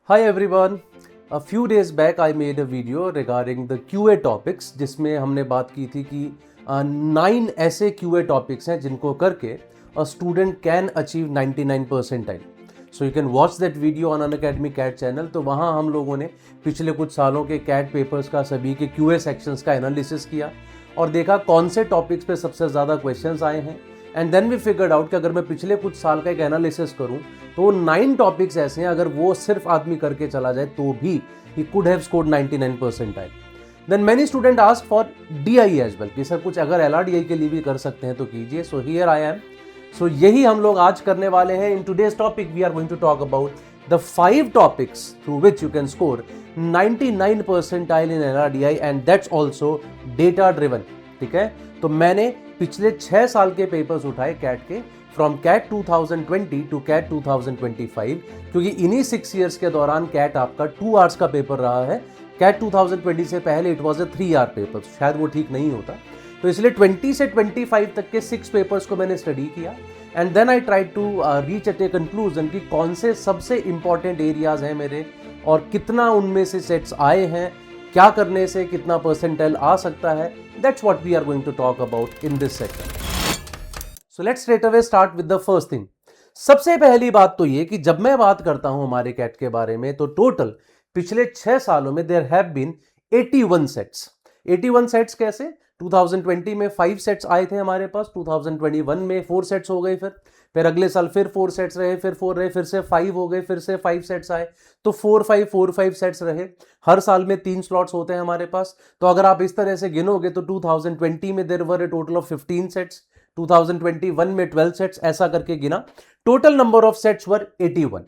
Hi everyone. A few days back I made a video regarding the QA topics जिसमें हमने बात की थी कि 9 ऐसे QA topics हैं जिनको करके a student can achieve 99 percentile. So you can watch that video on Unacademy CAT channel. तो वहाँ हम लोगों ने पिछले कुछ सालों के CAT पेपर्स का सभी के QA सेक्शंस का एनालिसिस किया और देखा कौन से टॉपिक्स पे सबसे ज़्यादा क्वेश्चंस आए हैं. And then we figured out कि अगर मैं पिछले कुछ साल का एक एनालिसिस करूं तो 9 टॉपिक्स ऐसे हैं अगर वो सिर्फ आदमी करके चला जाए तो भी he could have scored 99 percentile. Then many student ask for DI as well कि सर कुछ अगर एलआरडीआई के लिए भी कर सकते हैं तो कीजिए. So here I am. सो यही हम लोग आज करने वाले हैं. In today's topic we are going to talk about the 5 topics through which you can score 99 percentile in LRDI and that's also data driven. ठीक है, तो मैंने पिछले 6 साल के पेपर्स उठाए कैट के फ्रॉम कैट 2020 टू कैट 2025 क्योंकि इन्हीं 6 इयर्स के दौरान कैट आपका 2 आवर्स का पेपर रहा है. कैट 2020 से पहले it was a 3 hour paper, शायद वो ठीक नहीं होता. तो इसलिए 20 से 25 तक के 6 पेपर्स को मैंने स्टडी किया and then I try to reach at a conclusion कि कौन से सबसे इंपॉर्टेंट एरियाज हैं मेरे और कितना उनमें से सेट्स आए हैं, क्या करने से कितना परसेंटाइल आ सकता है. That's what we are going to talk about in this section. So let's straight away start with the first thing. सबसे पहली बात तो ये कि जब मैं बात करता हूं हमारे कैट के बारे में तो टोटल पिछले 6 सालों में there have been 81 sets. 81 sets कैसे? 2020 में 5 सेट्स आए थे हमारे पास, 2021 में 4 सेट्स हो गए, फिर अगले साल फिर 4 सेट्स रहे, फिर 4 रहे, फिर से 5 हो गए, फिर से 5 सेट्स आए, तो 4-5 सेट्स रहे. हर साल में 3 स्लॉट्स होते हैं हमारे पास. तो अगर आप इस तरह से गिनोगे तो 2020 में there were a total of 15 sets, 2021 में 12 सेट्स, ऐसा करके गिना. Total number of sets were 81.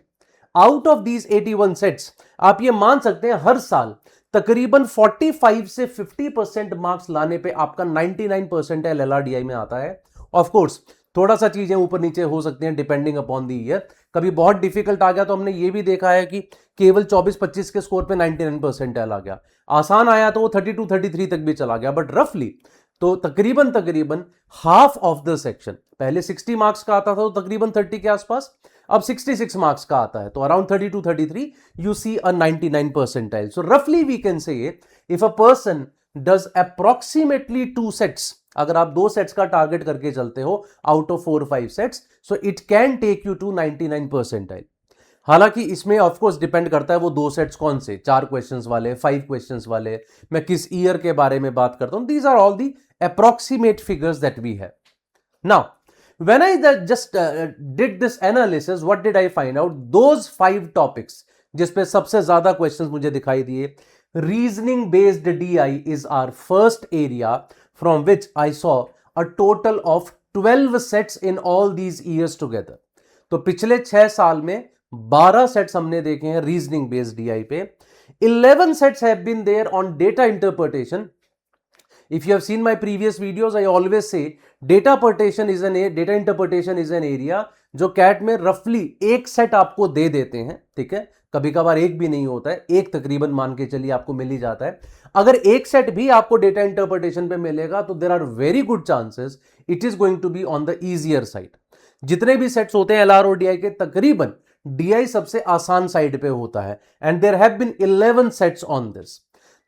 Out of these 81 sets आप ये मान सकते हैं हर साल तकरीबन 45 से 50% मार्क्स लाने पे आपका 99 परसेंटाइल एलआरडीआई में आता है. ऑफ कोर्स थोड़ा सा चीजें ऊपर नीचे हो सकती हैं डिपेंडिंग अपॉन द ईयर. कभी बहुत डिफिकल्ट आ गया तो हमने ये भी देखा है कि केवल 24-25 के स्कोर पे 99 परसेंटाइल आ गया. आसान आया तो वो 32-33 तक भी चला गया. बट रफली तो तकरीबन हाफ ऑफ द सेक्शन, पहले 60 मार्क्स का आता था तो तकरीबन 30 के आसपास, अब 66 मार्क्स का आता है, तो around 32-33 you see a 99 percentile. So रफली we can say if a person does approximately 2 sets, अगर आप 2 सेट्स का टारगेट करके चलते हो out of 4-5 sets, so it can take you to 99 percentile. हालांकि इसमें ऑफ कोर्स डिपेंड करता है वो 2 सेट्स कौन से, 4 क्वेश्चंस वाले, 5 क्वेश्चंस वाले, मैं किस ईयर के बारे में बात करता हूं. These are all the approximate figures that we have. Now, when I just did this analysis, what did I find out? Those 5 topics जिस पे सबसे ज्यादा क्वेश्चंस मुझे दिखाई दिए, reasoning based DI is our first area from which I saw a total of 12 sets in all these years together. तो पिछले 6 साल में 12 सेट्स हमने देखे हैं रीजनिंग बेस्ड DI पे. 11 sets have been there on data interpretation. If you have seen my previous videos, I always say data interpretation is an area जो cat में रफली एक सेट आपको दे देते हैं. ठीक है, कभी कभार एक भी नहीं होता है, एक तकरीबन मान के चलिए आपको मिल ही जाता है. अगर एक सेट भी आपको डेटा इंटरप्रिटेशन पे मिलेगा तो there are very good chances it is going to be on the easier side. जितने भी सेट्स होते हैं एलआर और डीआई के, तकरीबन डीआई सबसे आसान साइड पे होता है and there have been 11 sets on this.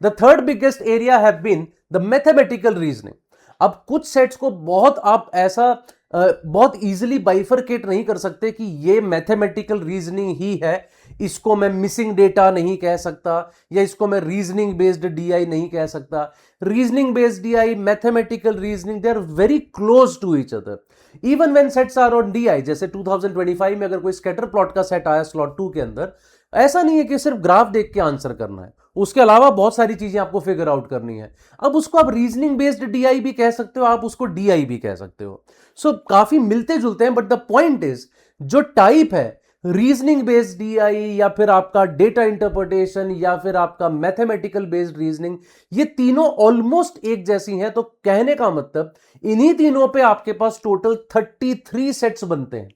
The third biggest area have been the mathematical reasoning. अब कुछ सेट्स को बहुत आप ऐसा बहुत इजीली बाइफरकेट नहीं कर सकते कि ये मैथमेटिकल रीजनिंग ही है, इसको मैं मिसिंग डेटा नहीं कह सकता या इसको मैं रीजनिंग बेस्ड डीआई नहीं कह सकता. Reasoning based DI, mathematical reasoning, they are very close to each other. Even when sets are on DI, जैसे 2025 में अगर कोई स्कैटर प्लॉट का सेट आया स्लॉट 2 के अंदर, ऐसा नहीं है कि सिर्फ ग्राफ देख के आंसर करना है, उसके अलावा बहुत सारी चीजें आपको फिगर आउट करनी है. अब उसको आप रीजनिंग बेस्ड डीआई भी कह सकते हो, आप उसको डीआई भी कह सकते हो. सो काफी मिलते जुलते हैं, बट द पॉइंट इज जो टाइप है रीजनिंग बेस्ड डीआई या फिर आपका डेटा इंटरप्रिटेशन या फिर आपका मैथमेटिकल बेस्ड रीजनिंग, ये तीनों ऑलमोस्ट एक जैसी हैं. तो कहने का मतलब इन्हीं तीनों पे आपके पास टोटल 33 सेट्स बनते हैं,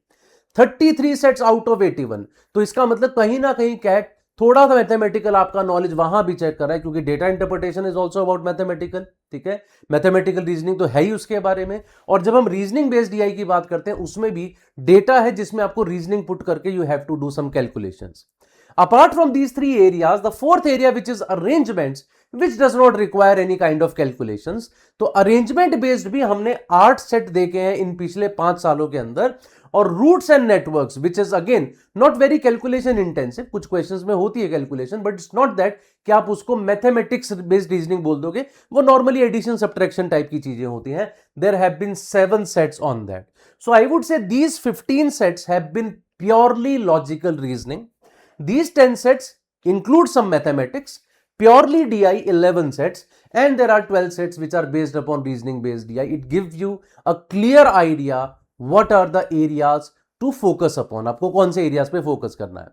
33 सेट्स आउट ऑफ 81. तो इसका मतलब कहीं ना कहीं कैट थोड़ा सा मैथमेटिकल आपका नॉलेज वहां भी चेक कर रहा है, क्योंकि data interpretation is also about mathematical. ठीक है, मैथमेटिकल रीजनिंग तो है ही उसके बारे में. और जब हम रीजनिंग बेस्ड डीआई की बात करते हैं उसमें भी डेटा है जिसमें आपको रीजनिंग पुट करके you have to do some calculations. Apart from these three areas, the fourth area, which is arrangements, which does not require any kind of calculations. तो अरेंजमेंट बेस्ड भी हमने 8 सेट देखे हैं इन पिछले 5 सालों के अंदर. और routes and networks, which is again not very calculation intensive, कुछ क्वेश्चंस में होती है calculation, but it's not that कि आप उसको मैथमेटिक्स बेस्ड रीजनिंग बोल दोगे, वो नॉर्मली एडिशन सब्ट्रैक्शन टाइप की चीजें होती हैं. There have been 7 sets on that. So I would say these 15 sets have been purely logical reasoning. These 10 sets include some mathematics, purely DI 11 sets, and there are 12 sets which are based upon reasoning based DI. It gives you a clear idea what are the areas to focus upon. आपको कौन से areas पे focus करना है.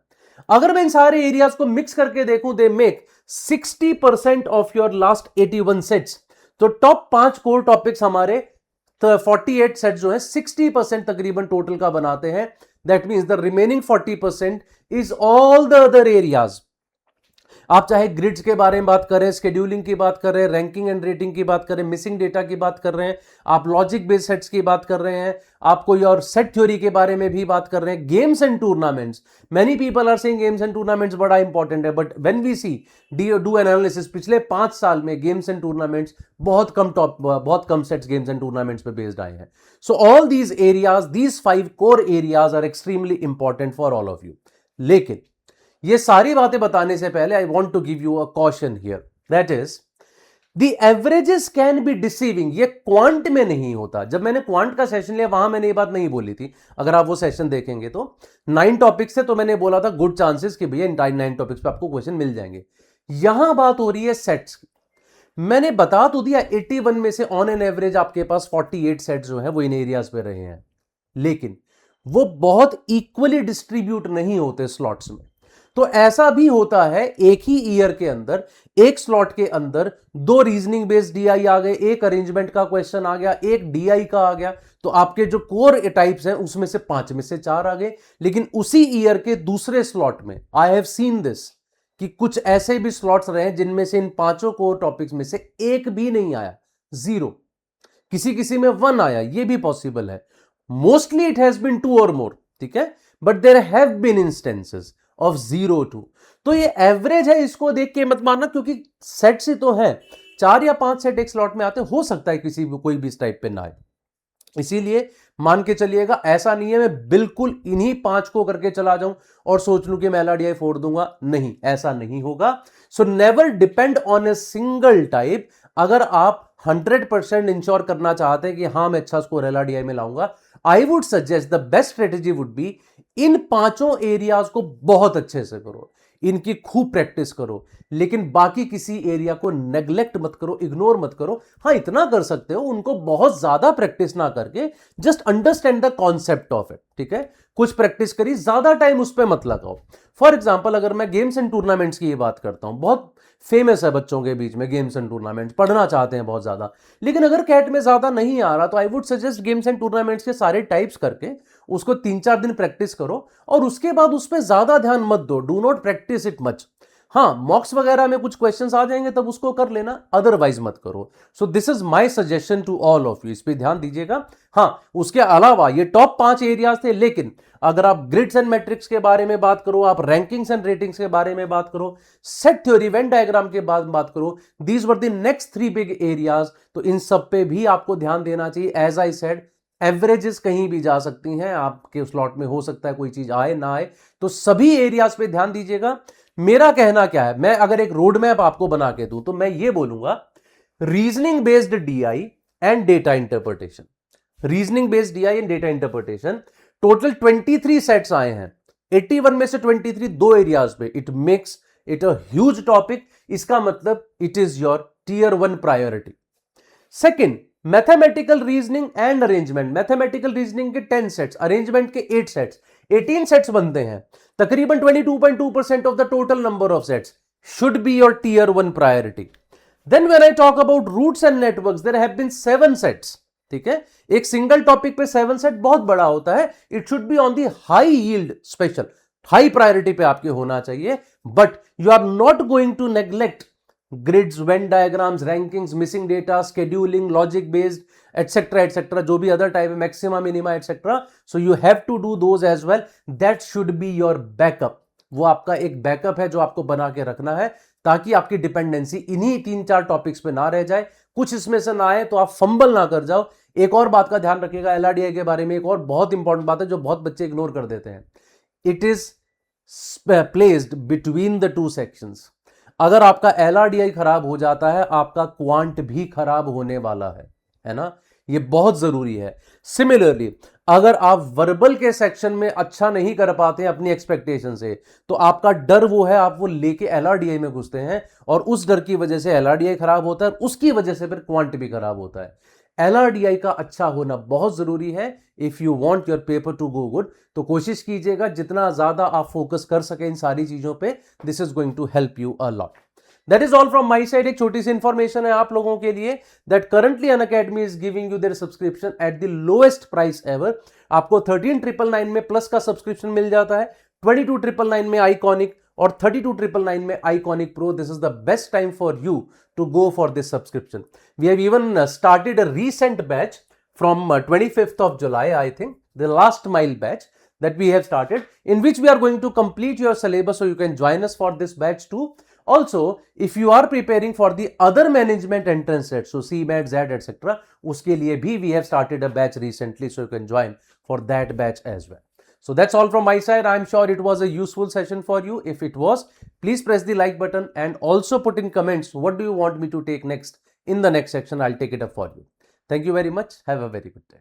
अगर मैं इन सारे areas को मिक्स करके देखूं, they make 60% of your last 81 sets. तो टॉप 5 कोर टॉपिक्स हमारे 48 सेट जो है 60% तकरीबन टोटल का बनाते हैं. That means the remaining 40% is all the other areas. आप चाहे ग्रिड्स के बारे में बात करें, शेड्यूलिंग की बात कर रहे हैं, रैंकिंग एंड रेटिंग की बात करें, मिसिंग डेटा की बात कर रहे हैं, आप लॉजिक बेस्ड सेट्स की बात कर रहे हैं, आप कोई और सेट थ्योरी के बारे में भी बात कर रहे हैं, games and tournaments. Many people are saying games and tournaments बड़ा इंपॉर्टेंट है, but when we see do analysis, पिछले 5 साल में गेम्स एंड टूर्नामेंट्स बहुत कम सेट्स गेम्स एंड टूर्नामेंट्स पे बेस्ड आए हैं. So all these areas, these 5 core areas are extremely important for all of you. लेकिन ये सारी बातें बताने से पहले I want to give you a caution here, that is the averages can be deceiving. ये क्वांट में नहीं होता. जब मैंने क्वांट का सेशन लिया वहां मैंने ये बात नहीं बोली थी. अगर आप वो सेशन देखेंगे तो 9 टॉपिक्स से, तो मैंने बोला था गुड चांसेस कि भैया इन 9 टॉपिक्स पे आपको क्वेश्चन मिल जाएंगे. यहां बात हो रही है सेट्स की. मैंने बता तो दिया 81 में से ऑन एन एवरेज आपके पास 48 सेट्स जो है वो इन एरियाज पे रहे हैं, लेकिन वो बहुत इक्वली डिस्ट्रीब्यूट नहीं होते स्लॉट्स में. तो ऐसा भी होता है एक ही ईयर के अंदर, एक स्लॉट के अंदर 2 रीजनिंग बेस्ड डीआई आ गए, एक अरेंजमेंट का क्वेश्चन आ गया, एक डीआई का आ गया. तो आपके जो कोर टाइप्स हैं उसमें से 5 में से 4 आ गए. लेकिन उसी ईयर के दूसरे स्लॉट में आई हैव सीन दिस कि कुछ ऐसे भी स्लॉट्स रहे जिनमें से इन 5 कोर टॉपिक्स में से एक भी नहीं आया, 0. किसी किसी में 1 आया, ये भी पॉसिबल है. मोस्टली इट हैज बीन 2 और मोर, ठीक है, but there have been instances of 0 2. तो ये एवरेज है, इसको देख के मत मानना, क्योंकि सेट्स ही तो है, 4 या 5 सेट एक स्लॉट में आते, हो सकता है किसी भी कोई भी इस टाइप पे ना आए. इसीलिए मान के चलिएगा, ऐसा नहीं है मैं बिल्कुल इन्हीं 5 को करके चला जाऊं और सोच लूं कि मैं एलआरडीआई फोड़ दूंगा. नहीं, ऐसा नहीं होगा. So never depend on a single type. अगर आप 100% इंश्योर करना चाहते हैं कि हां मैं अच्छा स्कोर एलआरडीआई में लाऊंगा, I would suggest the best strategy would be in 5 areas को बहुत अच्छे से करो, इनकी खूब प्रैक्टिस करो, लेकिन बाकी किसी एरिया को नेग्लेक्ट मत करो, इग्नोर मत करो. हाँ, इतना कर सकते हो, उनको बहुत ज्यादा प्रैक्टिस ना करके just understand the concept of it, ठीक है. कुछ प्रैक्टिस करी, ज्यादा टाइम उस पर मत लगाओ. फॉर एग्जाम्पल, अगर मैं गेम्स एंड टूर्नामेंट्स की बात करता हूं, बहुत फेमस है बच्चों के बीच में गेम्स एंड टूर्नामेंट्स, पढ़ना चाहते हैं बहुत ज्यादा, लेकिन अगर कैट में ज्यादा नहीं आ रहा तो I would suggest games and tournaments के सारे टाइप्स करके उसको 3-4 दिन प्रैक्टिस करो और उसके बाद उस पर ज्यादा ध्यान मत दो. Do not practice it much. हाँ, मॉक्स वगैरह में कुछ क्वेश्चंस आ जाएंगे तब उसको कर लेना, अदरवाइज मत करो. So this is my suggestion to all of you, इस पे ध्यान दीजिएगा. हाँ, उसके अलावा ये टॉप 5 एरियाज थे, लेकिन अगर आप ग्रिड्स एंड मैट्रिक्स के बारे में बात करो, आप रैंकिंग्स एंड रेटिंग्स के बारे में बात करो, सेट थ्योरी, वेन डायग्राम के बाद बात करो, these were the next 3 big areas. तो इन सब पे भी आपको ध्यान देना चाहिए. एज आई सेड, एवरेजेस कहीं भी जा सकती हैं, आपके स्लॉट में हो सकता है कोई चीज आए ना आए, तो सभी एरियाज पे ध्यान दीजिएगा. मेरा कहना क्या है, मैं अगर एक रोड मैप आपको बना के दूं तो मैं ये बोलूंगा, reasoning based DI and data interpretation. Reasoning based DI and data interpretation total 23 sets आए हैं. 81 में से 23 2 एरियाज पे. It makes it a huge topic. इसका मतलब it is your tier 1 priority. Second, mathematical reasoning and arrangement. Mathematical reasoning के 10 sets, arrangement के 8 sets, 18 sets बनते हैं. तकरीबन 22.2% of the total number of sets should be your tier 1 priority. Then when I talk about routes and networks, there have been 7 sets. ठीक है, एक single topic पे 7 set बहुत बड़ा होता है. It should be on the high yield special, high priority पे आपके होना चाहिए. But you are not going to neglect grids, venn diagrams, rankings, missing data, scheduling, logic based, etcetera, जो भी अदर टाइप है, maxima, minima, etcetera. So you have to do those as well. That should be your backup. वो आपका एक backup है जो आपको बना के रखना है, ताकि आपकी डिपेंडेंसी इन्हीं 3-4 टॉपिक्स पे ना रह जाए, कुछ इसमें से ना आए तो आप फंबल ना कर जाओ। एक और बात का ध्यान रखिएगा एलआरडीआई के बारे में, एक और बहुत इंपॉर्टेंट बात है जो बहुत बच्चे इग्नोर कर देते हैं। It is placed between the two sections. अगर आपका एलआरडीआई खराब हो जाता है, आपका क्वांट भी खराब होने वाला है ना, ये बहुत जरूरी है। सिमिलरली अगर आप वर्बल के सेक्शन में अच्छा नहीं कर पाते हैं अपनी एक्सपेक्टेशन से, तो आपका डर वो है, आप वो लेके एलआरडीआई में घुसते हैं और उस डर की वजह से एलआरडीआई खराब होता है, उसकी वजह से फिर क्वांट भी खराब होता है। एलआरडीआई का अच्छा होना बहुत जरूरी है if you want your paper to go good. तो कोशिश कीजिएगा जितना ज्यादा आप फोकस कर सके इन सारी चीजों पे, this is going to help you a lot. That is all from my side. एक छोटी सी इंफॉर्मेशन है आप लोगों के लिए, that currently Unacademy is giving you their subscription at the lowest price ever. आपको 13,999 में प्लस का सब्सक्रिप्शन मिल जाता है, 22,999 में आइकॉनिक और 32,999 में iconic pro. This is the best time for you to go for this subscription. We have even started a recent batch from 25th of July, I think, the last mile batch that we have started, in which we are going to complete your syllabus, so you can join us for this batch too. Also, if you are preparing for the other management entrance set, so CMAT, ZET, etc., uske liye bhi we have started a batch recently, so you can join for that batch as well. So that's all from my side. I'm sure it was a useful session for you. If it was, please press the like button and also put in comments what do you want me to take next in the next section. I'll take it up for you. Thank you very much. Have a very good day.